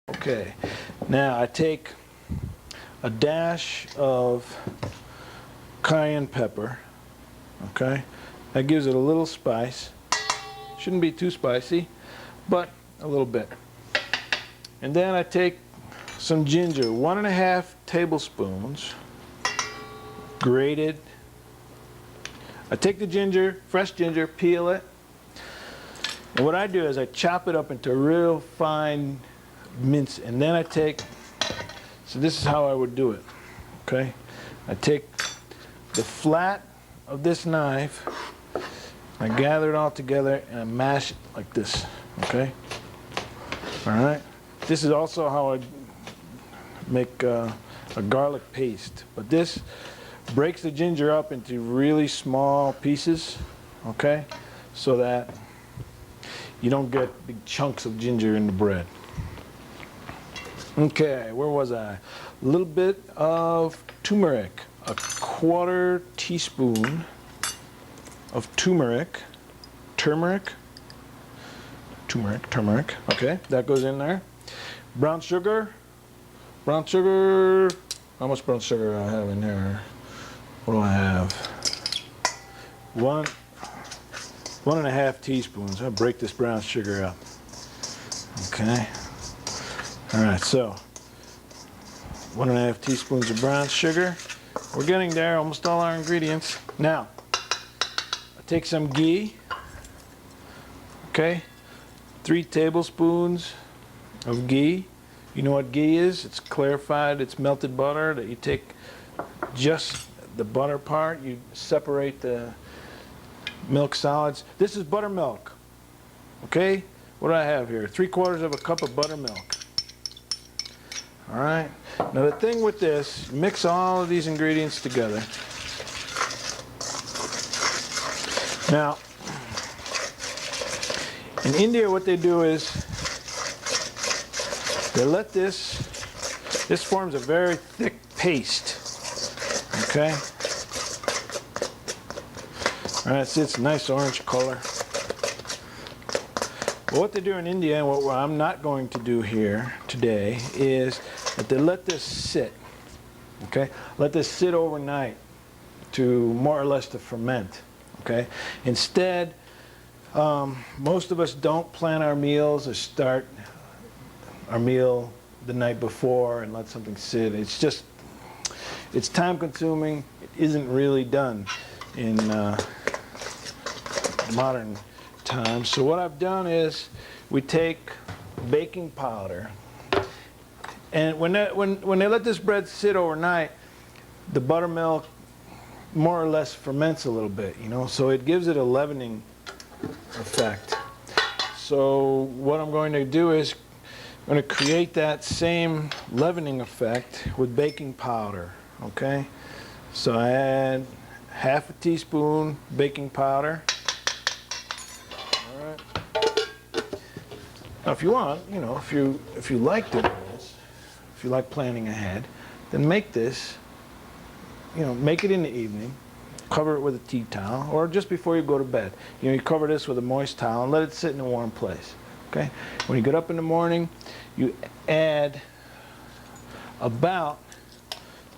Okay, now I take a dash of cayenne pepper, okay? That gives it a little spice. Shouldn't be too spicy, but a little bit. And then I take some ginger, 1.5 tablespoons, grated. I take the ginger, fresh ginger, peel it. And what I do is I chop it up into real fine mince, and then I take, so this is how I would do it, okay? I take the flat of this knife, I gather it all together, and I mash it like this, okay? All right? This is also how I make a garlic paste, but this breaks the ginger up into really small pieces, okay? So that you don't get big chunks of ginger in the bread. Okay, where was I? A little bit of turmeric, a 1/4 teaspoon of turmeric, okay, that goes in there. Brown sugar, how much brown sugar do I have in there? What do I have? 1.5 teaspoons. I'll break this brown sugar up. Okay. All right, so 1.5 teaspoons of brown sugar. We're getting there, almost all our ingredients. Now, I take some ghee, okay? 3 tablespoons of ghee. You know what ghee is? It's clarified, it's melted butter that you take just the butter part, you separate the milk solids. This is buttermilk, okay? What do I have here? 3/4 cup of buttermilk. All right. Now the thing with this, mix all of these ingredients together. Now, in India, what they do is they let this forms a very thick paste. Okay. All right. See, it's a nice orange color. But what they do in India, and what I'm not going to do here today, is that they let this sit, okay? Let this sit overnight to more or less to ferment, okay? Instead, most of us don't plan our meals or start our meal the night before and let something sit. It's just, it's time consuming. It isn't really done in modern times. So what I've done is we take baking powder, and when they let this bread sit overnight, the buttermilk more or less ferments a little bit, you know, so it gives it a leavening effect. So what I'm going to do is I'm going to create that same leavening effect with baking powder, okay? So I add 1/2 teaspoon baking powder. All right. Now if you want, you know, if you like doing this, if you like planning ahead, then make this, you know, make it in the evening, cover it with a tea towel, or just before you go to bed. You know, you cover this with a moist towel and let it sit in a warm place, okay? When you get up in the morning, you add about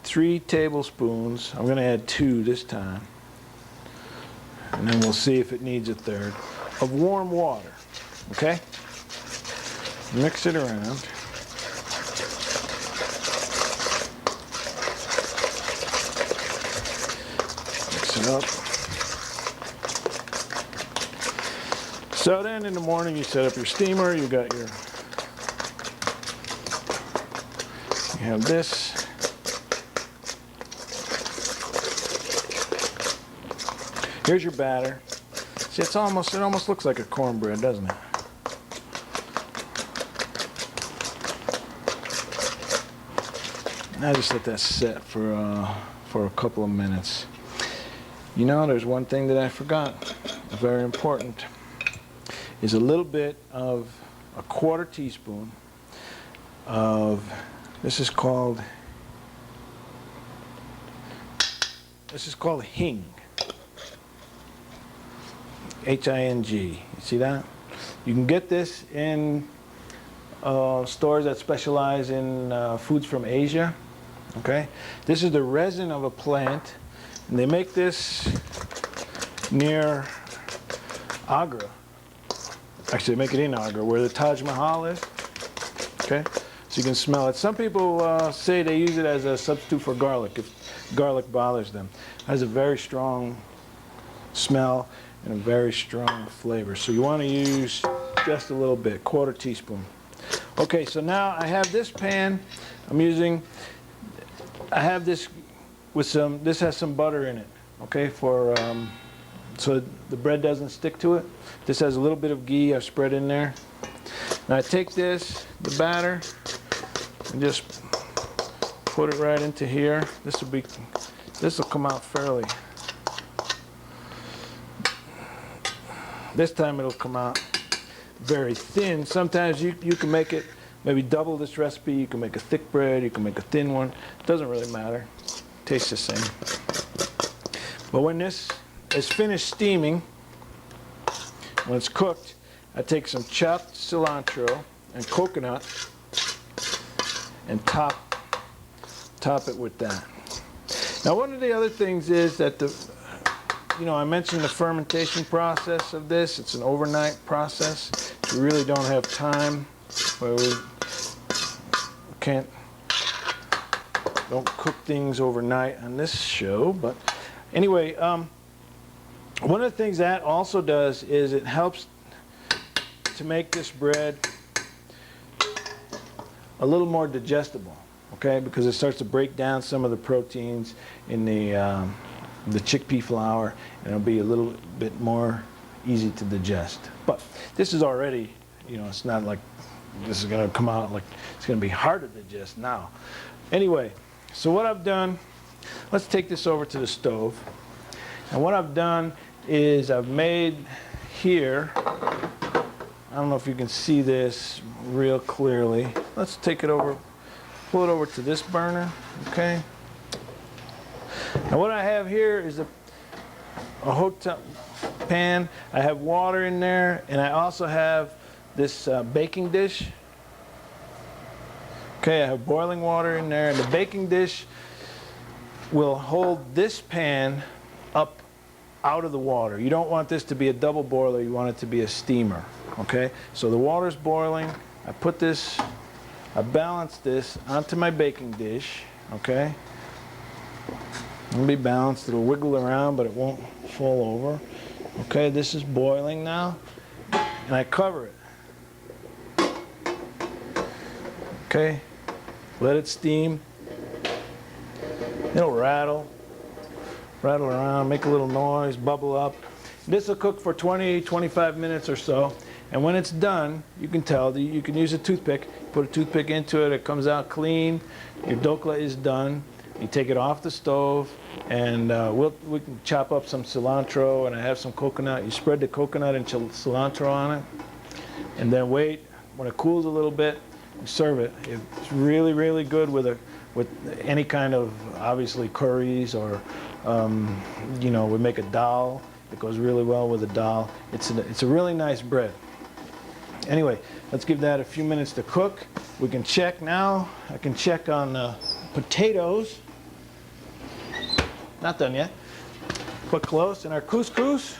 3 tablespoons, I'm going to add 2 this time, and then we'll see if it needs a 3rd, of warm water, okay? Mix it around. Up. So then in the morning you set up your steamer, you have this. Here's your batter. See, it almost looks like a cornbread, doesn't it? Now just let that set for a couple of minutes. You know, there's one thing that I forgot, very important, is a little bit of a 1/4 teaspoon of, this is called hing. H-I-N-G. You see that? You can get this in stores that specialize in foods from Asia. Okay, this is the resin of a plant, and they make this near Agra. Actually, they make it in Agra, where the Taj Mahal is. Okay, so you can smell it. Some people say they use it as a substitute for garlic if garlic bothers them. It has a very strong smell and a very strong flavor. So you want to use just a little bit, 1/4 teaspoon. Okay, so now I have this pan. I have this with some. This has some butter in it. Okay, for so the bread doesn't stick to it. This has a little bit of ghee I've spread in there. Now I take the batter, and just put it right into here. This will come out fairly. This time it'll come out very thin. Sometimes you can make it maybe double this recipe. You can make a thick bread, you can make a thin one. It doesn't really matter. Tastes the same. But when this is finished steaming, when it's cooked, I take some chopped cilantro and coconut and top it with that. Now, one of the other things is that I mentioned the fermentation process of this. It's an overnight process. You really don't have time, where we don't cook things overnight on this show. But anyway, one of the things that also does is it helps to make this bread a little more digestible, okay? Because it starts to break down some of the proteins in the chickpea flour, and it'll be a little bit more easy to digest. But this is already, it's not like this is going to come out like it's going to be hard to digest now. Anyway, so what I've done, let's take this over to the stove. And what I've done is I've made here, I don't know if you can see this real clearly. Let's take it over, pull it over to this burner, okay? Now what I have here is a hotel pan. I have water in there, and I also have this baking dish. Okay, I have boiling water in there, and the baking dish will hold this pan up out of the water. You don't want this to be a double boiler, you want it to be a steamer. Okay, so the water's boiling. I balance this onto my baking dish. Okay, it'll be balanced. It'll wiggle around, but it won't fall over. Okay, this is boiling now, and I cover it. Okay, let it steam. It'll rattle around, make a little noise, bubble up. This will cook for 20-25 minutes or so, and when it's done, you can tell. You can use a toothpick. Put a toothpick into it, it comes out clean. Your dokla is done. You take it off the stove, and we can chop up some cilantro, and I have some coconut. You spread the coconut and cilantro on it, and then wait. When it cools a little bit, you serve it. It's really, really good with any kind of, obviously, curries, or we make a dal. It goes really well with a dal. It's a really nice bread. Anyway, let's give that a few minutes to cook. We can check now. I can check on the potatoes. Not done yet. Put close. And our couscous.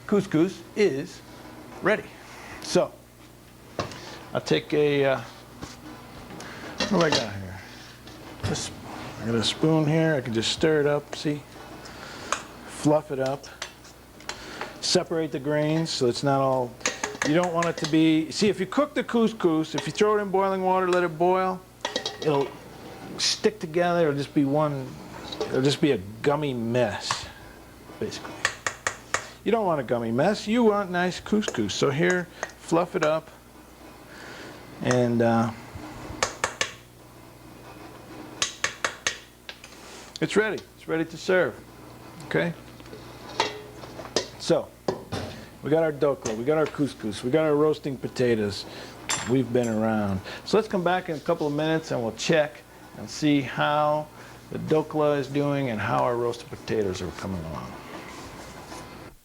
Couscous is ready. So, I'll take a, what have I got here? I got a spoon here. I can just stir it up, see? Fluff it up. Separate the grains so it's not all, you don't want it to be, see, if you cook the couscous, if you throw it in boiling water, let it boil, it'll stick together. It'll just be a gummy mess, basically. You don't want a gummy mess. You want nice couscous. So here, fluff it up, and it's ready. It's ready to serve. Okay? So, we got our dokla, we got our couscous, we got our roasting potatoes. We've been around. So let's come back in a couple of minutes and we'll check and see how the dokla is doing and how our roasted potatoes are coming along.